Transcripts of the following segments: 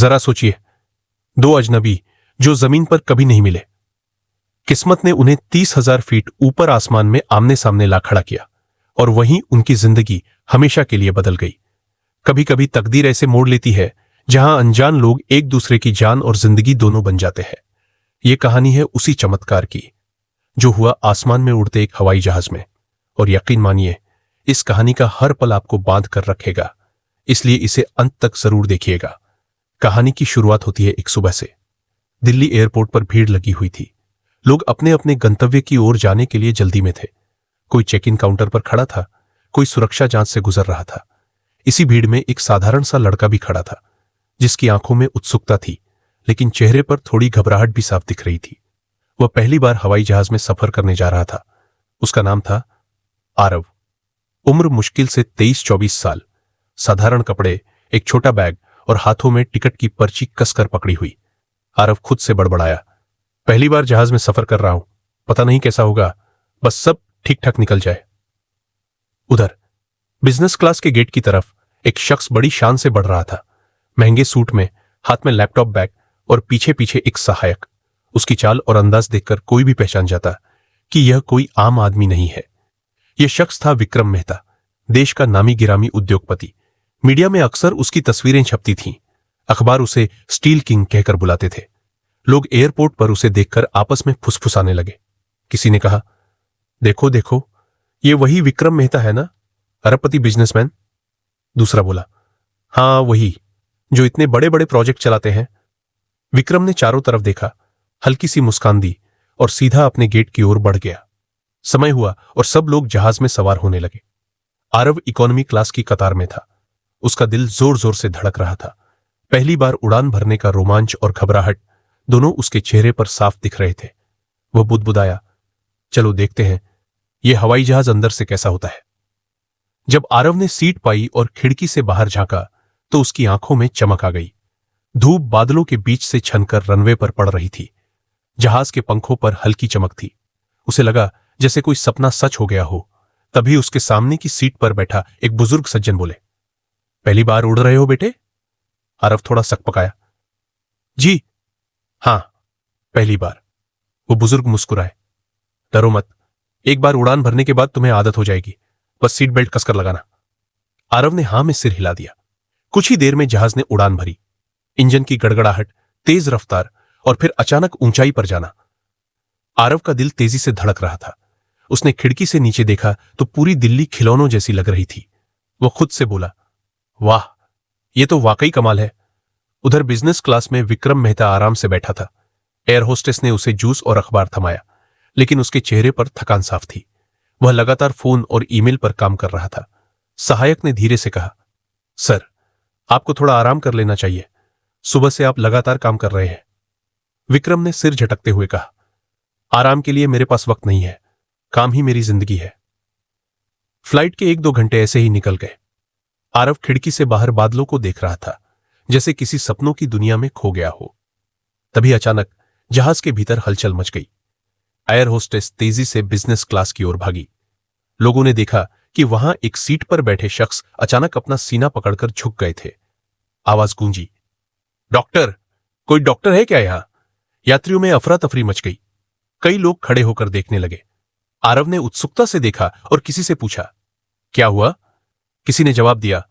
जरा सोचिए, दो अजनबी जो जमीन पर कभी नहीं मिले। किस्मत ने उन्हें 30,000 फीट ऊपर आसमान में आमने सामने ला खड़ा किया और वहीं उनकी जिंदगी हमेशा के लिए बदल गई। कभी कभी तकदीर ऐसे मोड़ लेती है जहां अनजान लोग एक दूसरे की जान और जिंदगी दोनों बन जाते हैं। यह कहानी है उसी चमत्कार की जो हुआ आसमान में उड़ते एक हवाई जहाज में। और यकीन मानिए, इस कहानी का हर पल आपको बांध कर रखेगा, इसलिए इसे अंत तक जरूर देखिएगा। कहानी की शुरुआत होती है एक सुबह से। दिल्ली एयरपोर्ट पर भीड़ लगी हुई थी। लोग अपने अपने गंतव्य की ओर जाने के लिए जल्दी में थे। कोई चेक इन काउंटर पर खड़ा था, कोई सुरक्षा जांच से गुजर रहा था। इसी भीड़ में एक साधारण सा लड़का भी खड़ा था, जिसकी आंखों में उत्सुकता थी, लेकिन चेहरे पर थोड़ी घबराहट भी साफ दिख रही थी। वह पहली बार हवाई जहाज में सफर करने जा रहा था। उसका नाम था आरव। उम्र मुश्किल से 23-24 साल। साधारण कपड़े, एक छोटा बैग और हाथों में टिकट की पर्ची कसकर पकड़ी हुई। आरव खुद से बड़बड़ाया, पहली बार जहाज में सफर कर रहा हूं, पता नहीं कैसा होगा, बस सब ठीक ठाक निकल जाए। उधर बिजनेस क्लास के गेट की तरफ एक शख्स बड़ी शान से बढ़ रहा था। महंगे सूट में, हाथ में लैपटॉप बैग और पीछे पीछे एक सहायक। उसकी चाल और अंदाज देखकर कोई भी पहचान जाता कि यह कोई आम आदमी नहीं है। यह शख्स था विक्रम मेहता, देश का नामी गिरामी उद्योगपति। मीडिया में अक्सर उसकी तस्वीरें छपती थीं। अखबार उसे स्टील किंग कहकर बुलाते थे। लोग एयरपोर्ट पर उसे देखकर आपस में फुसफुसाने लगे। किसी ने कहा, देखो देखो, ये वही विक्रम मेहता है ना, अरबपति बिजनेसमैन। दूसरा बोला, हां वही, जो इतने बड़े बड़े प्रोजेक्ट चलाते हैं। विक्रम ने चारों तरफ देखा, हल्की सी मुस्कान दी और सीधा अपने गेट की ओर बढ़ गया। समय हुआ और सब लोग जहाज में सवार होने लगे। आरव इकोनॉमी क्लास की कतार में था। उसका दिल जोर जोर से धड़क रहा था। पहली बार उड़ान भरने का रोमांच और घबराहट दोनों उसके चेहरे पर साफ दिख रहे थे। वह बुदबुदाया, चलो देखते हैं यह हवाई जहाज अंदर से कैसा होता है। जब आरव ने सीट पाई और खिड़की से बाहर झांका तो उसकी आंखों में चमक आ गई। धूप बादलों के बीच से छनकर रनवे पर पड़ रही थी। जहाज के पंखों पर हल्की चमक थी। उसे लगा जैसे कोई सपना सच हो गया हो। तभी उसके सामने की सीट पर बैठा एक बुजुर्ग सज्जन बोले, पहली बार उड़ रहे हो बेटे? आरव थोड़ा सकपकाया, जी हां, पहली बार। वो बुजुर्ग मुस्कुराए, डरो मत, एक बार उड़ान भरने के बाद तुम्हें आदत हो जाएगी, बस सीट बेल्ट कसकर लगाना। आरव ने हां में सिर हिला दिया। कुछ ही देर में जहाज ने उड़ान भरी। इंजन की गड़गड़ाहट, तेज रफ्तार और फिर अचानक ऊंचाई पर जाना। आरव का दिल तेजी से धड़क रहा था। उसने खिड़की से नीचे देखा तो पूरी दिल्ली खिलौनों जैसी लग रही थी। वो खुद से बोला, वाह, यह तो वाकई कमाल है। उधर बिजनेस क्लास में विक्रम मेहता आराम से बैठा था। एयर होस्टेस ने उसे जूस और अखबार थमाया, लेकिन उसके चेहरे पर थकान साफ थी। वह लगातार फोन और ईमेल पर काम कर रहा था। सहायक ने धीरे से कहा, सर, आपको थोड़ा आराम कर लेना चाहिए, सुबह से आप लगातार काम कर रहे हैं। विक्रम ने सिर झटकते हुए कहा, आराम के लिए मेरे पास वक्त नहीं है, काम ही मेरी जिंदगी है। फ्लाइट के 1-2 घंटे ऐसे ही निकल गए। आरव खिड़की से बाहर बादलों को देख रहा था, जैसे किसी सपनों की दुनिया में खो गया हो। तभी अचानक जहाज के भीतर हलचल मच गई। एयर होस्टेस तेजी से बिजनेस क्लास की ओर भागी। लोगों ने देखा कि वहां एक सीट पर बैठे शख्स अचानक अपना सीना पकड़कर झुक गए थे। आवाज गूंजी, डॉक्टर, कोई डॉक्टर है क्या यहां? यात्रियों में अफरा तफरी मच गई। कई लोग खड़े होकर देखने लगे। आरव ने उत्सुकता से देखा और किसी से पूछा, क्या हुआ? किसी ने जवाब दिया,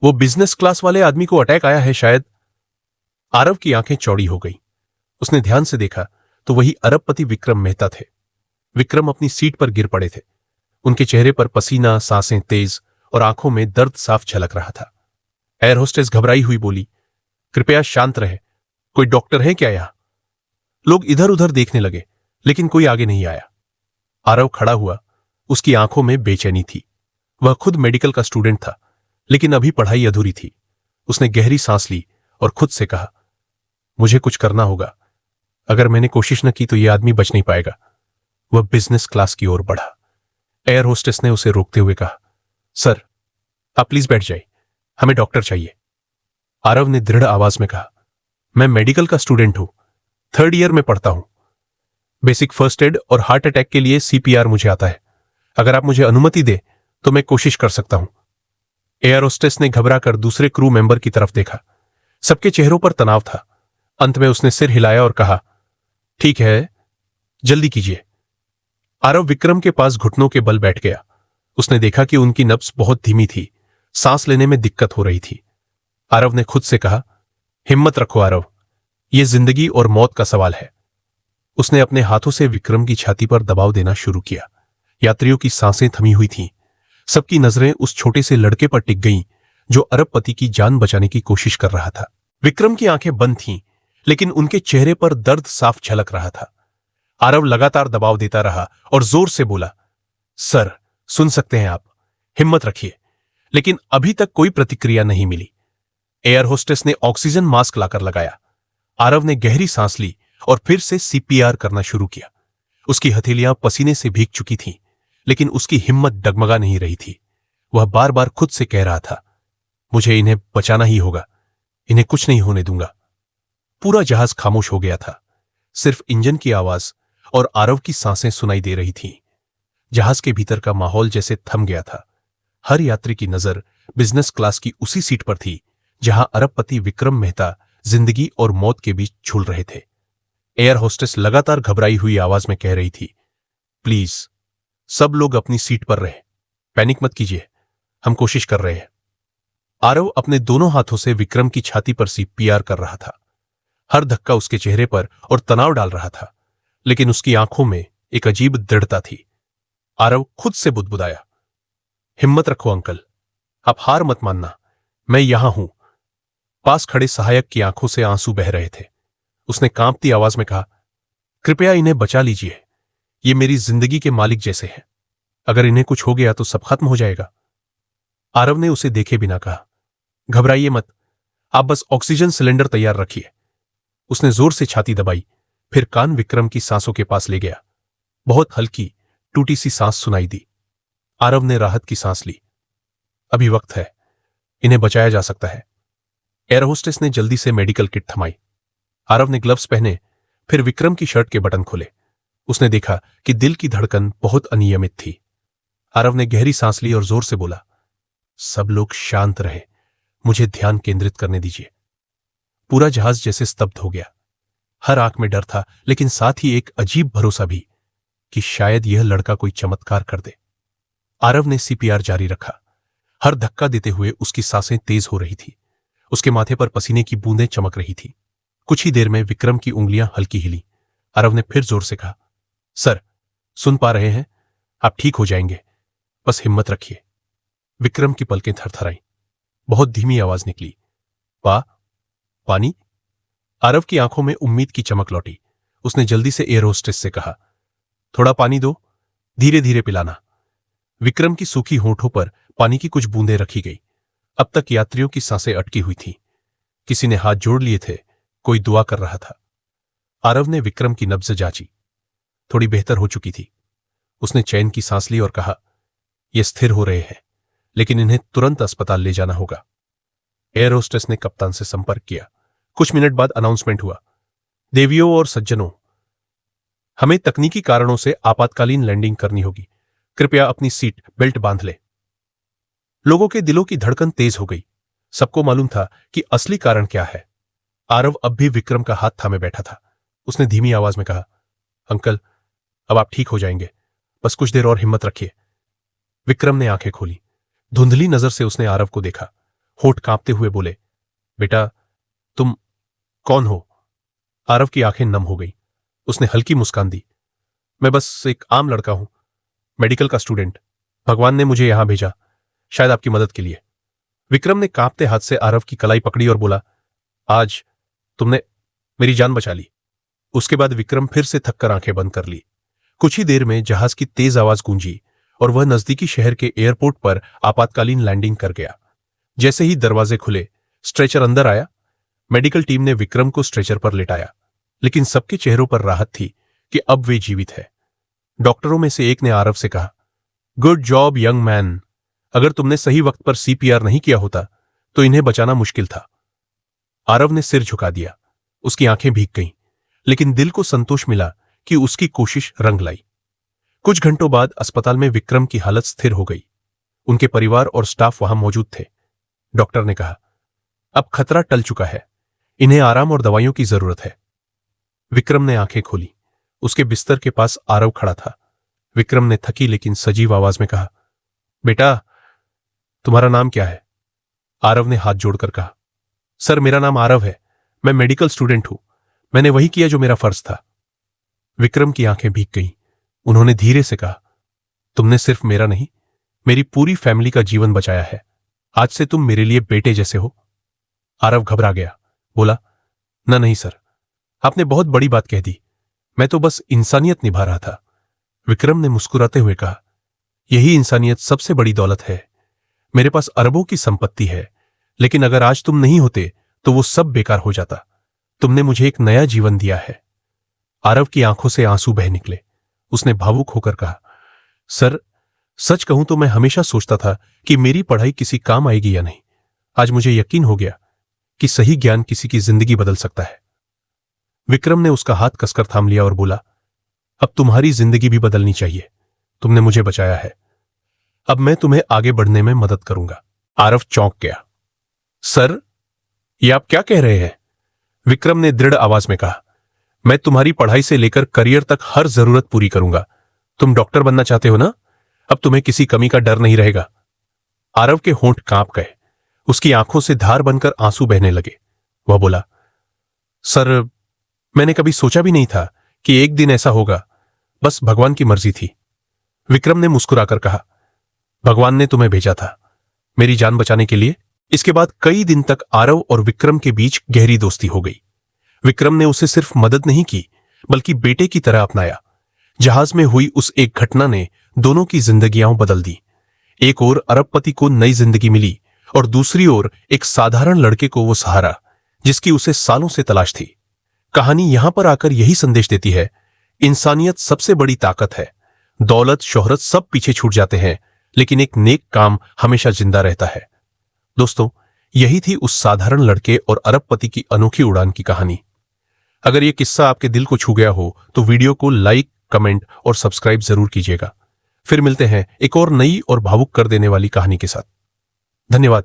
वो बिजनेस क्लास वाले आदमी को अटैक आया है शायद। आरव की आंखें चौड़ी हो गई। उसने ध्यान से देखा तो वही अरबपति विक्रम मेहता थे। विक्रम अपनी सीट पर गिर पड़े थे। उनके चेहरे पर पसीना, सांसें तेज और आंखों में दर्द साफ झलक रहा था। एयर होस्टेस घबराई हुई बोली, कृपया शांत रहे, कोई डॉक्टर है क्या यहां? लोग इधर उधर देखने लगे, लेकिन कोई आगे नहीं आया। आरव खड़ा हुआ। उसकी आंखों में बेचैनी थी। वह खुद मेडिकल का स्टूडेंट था, लेकिन अभी पढ़ाई अधूरी थी। उसने गहरी सांस ली और खुद से कहा, मुझे कुछ करना होगा। अगर मैंने कोशिश न की तो यह आदमी बच नहीं पाएगा। वह बिजनेस क्लास की ओर बढ़ा। एयर होस्टेस ने उसे रोकते हुए कहा, सर, आप प्लीज बैठ जाइए, हमें डॉक्टर चाहिए। आरव ने दृढ़ आवाज में कहा, मैं मेडिकल का स्टूडेंट हूं, 3rd ईयर में पढ़ता हूं। बेसिक फर्स्ट एड और हार्ट अटैक के लिए CPR मुझे आता है। अगर आप मुझे अनुमति दे तो मैं कोशिश कर सकता हूं। एयर होस्टेस ने घबराकर दूसरे क्रू मेंबर की तरफ देखा। सबके चेहरों पर तनाव था। अंत में उसने सिर हिलाया और कहा, ठीक है, जल्दी कीजिए। आरव विक्रम के पास घुटनों के बल बैठ गया। उसने देखा कि उनकी नब्ज बहुत धीमी थी, सांस लेने में दिक्कत हो रही थी। आरव ने खुद से कहा, हिम्मत रखो आरव, यह जिंदगी और मौत का सवाल है। उसने अपने हाथों से विक्रम की छाती पर दबाव देना शुरू किया। यात्रियों की सांसें थमी हुई थीं। सबकी नजरें उस छोटे से लड़के पर टिक गईं जो अरबपति की जान बचाने की कोशिश कर रहा था। विक्रम की आंखें बंद थीं, लेकिन उनके चेहरे पर दर्द साफ झलक रहा था। आरव लगातार दबाव देता रहा और जोर से बोला, सर, सुन सकते हैं आप, हिम्मत रखिए। लेकिन अभी तक कोई प्रतिक्रिया नहीं मिली। एयर होस्टेस ने ऑक्सीजन मास्क लाकर लगाया। आरव ने गहरी सांस ली और फिर से सीपीआर करना शुरू किया। उसकी हथेलियां पसीने से भीग चुकी थीं, लेकिन उसकी हिम्मत डगमगा नहीं रही थी। वह बार बार खुद से कह रहा था, मुझे इन्हें बचाना ही होगा, इन्हें कुछ नहीं होने दूंगा। पूरा जहाज खामोश हो गया था। सिर्फ इंजन की आवाज और आरव की सांसें सुनाई दे रही थीं। जहाज के भीतर का माहौल जैसे थम गया था। हर यात्री की नजर बिजनेस क्लास की उसी सीट पर थी जहां अरबपति विक्रम मेहता जिंदगी और मौत के बीच झूल रहे थे। एयर होस्टेस लगातार घबराई हुई आवाज में कह रही थी, प्लीज सब लोग अपनी सीट पर रहे, पैनिक मत कीजिए, हम कोशिश कर रहे हैं। आरव अपने दोनों हाथों से विक्रम की छाती पर सीपीआर कर रहा था। हर धक्का उसके चेहरे पर और तनाव डाल रहा था, लेकिन उसकी आंखों में एक अजीब दृढ़ता थी। आरव खुद से बुदबुदाया, हिम्मत रखो अंकल, आप हार मत मानना, मैं यहां हूं। पास खड़े सहायक की आंखों से आंसू बह रहे थे। उसने कांपती आवाज में कहा, कृपया इन्हें बचा लीजिए, ये मेरी जिंदगी के मालिक जैसे हैं। अगर इन्हें कुछ हो गया तो सब खत्म हो जाएगा। आरव ने उसे देखे बिना कहा, घबराइए मत, आप बस ऑक्सीजन सिलेंडर तैयार रखिए। उसने जोर से छाती दबाई, फिर कान विक्रम की सांसों के पास ले गया। बहुत हल्की टूटी सी सांस सुनाई दी। आरव ने राहत की सांस ली। अभी वक्त है, इन्हें बचाया जा सकता है। एयर होस्टेस ने जल्दी से मेडिकल किट थमाई। आरव ने ग्लव्स पहने, फिर विक्रम की शर्ट के बटन खोले। उसने देखा कि दिल की धड़कन बहुत अनियमित थी। आरव ने गहरी सांस ली और जोर से बोला, सब लोग शांत रहे, मुझे ध्यान केंद्रित करने दीजिए। पूरा जहाज जैसे स्तब्ध हो गया। हर आंख में डर था, लेकिन साथ ही एक अजीब भरोसा भी कि शायद यह लड़का कोई चमत्कार कर दे। आरव ने सीपीआर जारी रखा। हर धक्का देते हुए उसकी सांसें तेज हो रही थी। उसके माथे पर पसीने की बूंदें चमक रही थी। कुछ ही देर में विक्रम की उंगलियां हल्की हिली। आरव ने फिर जोर से कहा, सर, सुन पा रहे हैं, आप ठीक हो जाएंगे, बस हिम्मत रखिए। विक्रम की पलकें थरथराईं। बहुत धीमी आवाज निकली, पानी। आरव की आंखों में उम्मीद की चमक लौटी। उसने जल्दी से एयर होस्टेस से कहा, थोड़ा पानी दो, धीरे धीरे पिलाना। विक्रम की सूखी होंठों पर पानी की कुछ बूंदें रखी गई। अब तक यात्रियों की सांसें अटकी हुई थीं। किसी ने हाथ जोड़ लिए थे, कोई दुआ कर रहा था। आरव ने विक्रम की नब्ज जांची। थोड़ी बेहतर हो चुकी थी। उसने चैन की सांस ली और कहा, ये स्थिर हो रहे हैं, लेकिन इन्हें तुरंत अस्पताल ले जाना होगा। एयर होस्टेस ने कप्तान से संपर्क किया। कुछ मिनट बाद अनाउंसमेंट हुआ, देवियों और सज्जनों, हमें तकनीकी कारणों से आपातकालीन लैंडिंग करनी होगी। कृपया अपनी सीट बेल्ट बांध ले। लोगों के दिलों की धड़कन तेज हो गई। सबको मालूम था कि असली कारण क्या है। आरव अब भी विक्रम का हाथ थामे बैठा था। उसने धीमी आवाज में कहा, अंकल, अब आप ठीक हो जाएंगे, बस कुछ देर और हिम्मत रखिए। विक्रम ने आंखें खोली। धुंधली नजर से उसने आरव को देखा। होठ कांपते हुए बोले, बेटा, तुम कौन हो? आरव की आंखें नम हो गई। उसने हल्की मुस्कान दी, मैं बस एक आम लड़का हूं, मेडिकल का स्टूडेंट। भगवान ने मुझे यहां भेजा, शायद आपकी मदद के लिए। विक्रम ने कांपते हाथ से आरव की कलाई पकड़ी और बोला, आज तुमने मेरी जान बचा ली। उसके बाद विक्रम फिर से थककर आंखें बंद कर ली। कुछ ही देर में जहाज की तेज आवाज गूंजी और वह नजदीकी शहर के एयरपोर्ट पर आपातकालीन लैंडिंग कर गया। जैसे ही दरवाजे खुले, स्ट्रेचर अंदर आया। मेडिकल टीम ने विक्रम को स्ट्रेचर पर लेटाया, लेकिन सबके चेहरों पर राहत थी कि अब वे जीवित है। डॉक्टरों में से एक ने आरव से कहा, गुड जॉब यंग मैन, अगर तुमने सही वक्त पर सीपीआर नहीं किया होता तो इन्हें बचाना मुश्किल था। आरव ने सिर झुका दिया। उसकी आंखें भीग गईं, लेकिन दिल को संतोष मिला कि उसकी कोशिश रंग लाई। कुछ घंटों बाद अस्पताल में विक्रम की हालत स्थिर हो गई। उनके परिवार और स्टाफ वहां मौजूद थे। डॉक्टर ने कहा, अब खतरा टल चुका है, इन्हें आराम और दवाइयों की जरूरत है। विक्रम ने आंखें खोली। उसके बिस्तर के पास आरव खड़ा था। विक्रम ने थकी लेकिन सजीव आवाज में कहा, बेटा, तुम्हारा नाम क्या है? आरव ने हाथ जोड़कर कहा, सर, मेरा नाम आरव है। मैं मेडिकल स्टूडेंट हूं। मैंने वही किया जो मेरा फर्ज था। विक्रम की आंखें भीग गईं। उन्होंने धीरे से कहा, तुमने सिर्फ मेरा नहीं, मेरी पूरी फैमिली का जीवन बचाया है। आज से तुम मेरे लिए बेटे जैसे हो। आरव घबरा गया। बोला, नहीं सर, आपने बहुत बड़ी बात कह दी। मैं तो बस इंसानियत निभा रहा था। विक्रम ने मुस्कुराते हुए कहा, यही इंसानियत सबसे बड़ी दौलत है। मेरे पास अरबों की संपत्ति है, लेकिन अगर आज तुम नहीं होते तो वो सब बेकार हो जाता। तुमने मुझे एक नया जीवन दिया है। आरव की आंखों से आंसू बह निकले। उसने भावुक होकर कहा, सर, सच कहूं तो मैं हमेशा सोचता था कि मेरी पढ़ाई किसी काम आएगी या नहीं। आज मुझे यकीन हो गया कि सही ज्ञान किसी की जिंदगी बदल सकता है। विक्रम ने उसका हाथ कसकर थाम लिया और बोला, अब तुम्हारी जिंदगी भी बदलनी चाहिए। तुमने मुझे बचाया है, अब मैं तुम्हें आगे बढ़ने में मदद करूंगा। आरव चौंक गया। सर, ये आप क्या कह रहे हैं? विक्रम ने दृढ़ आवाज में कहा, मैं तुम्हारी पढ़ाई से लेकर करियर तक हर जरूरत पूरी करूंगा। तुम डॉक्टर बनना चाहते हो ना? अब तुम्हें किसी कमी का डर नहीं रहेगा। आरव के होंठ कांप गए। उसकी आंखों से धार बनकर आंसू बहने लगे। वह बोला, सर, मैंने कभी सोचा भी नहीं था कि एक दिन ऐसा होगा। बस भगवान की मर्जी थी। विक्रम ने मुस्कुराकर कहा, भगवान ने तुम्हें भेजा था मेरी जान बचाने के लिए। इसके बाद कई दिन तक आरव और विक्रम के बीच गहरी दोस्ती हो गई। विक्रम ने उसे सिर्फ मदद नहीं की, बल्कि बेटे की तरह अपनाया। जहाज में हुई उस एक घटना ने दोनों की जिंदगियां बदल दी। एक ओर अरबपति को नई जिंदगी मिली और दूसरी ओर एक साधारण लड़के को वो सहारा जिसकी उसे सालों से तलाश थी। कहानी यहां पर आकर यही संदेश देती है, इंसानियत सबसे बड़ी ताकत है। दौलत, शोहरत सब पीछे छूट जाते हैं, लेकिन एक नेक काम हमेशा जिंदा रहता है। दोस्तों, यही थी उस साधारण लड़के और अरबपति की अनोखी उड़ान की कहानी। अगर यह किस्सा आपके दिल को छू गया हो तो वीडियो को लाइक, कमेंट और सब्सक्राइब जरूर कीजिएगा। फिर मिलते हैं एक और नई और भावुक कर देने वाली कहानी के साथ। धन्यवाद।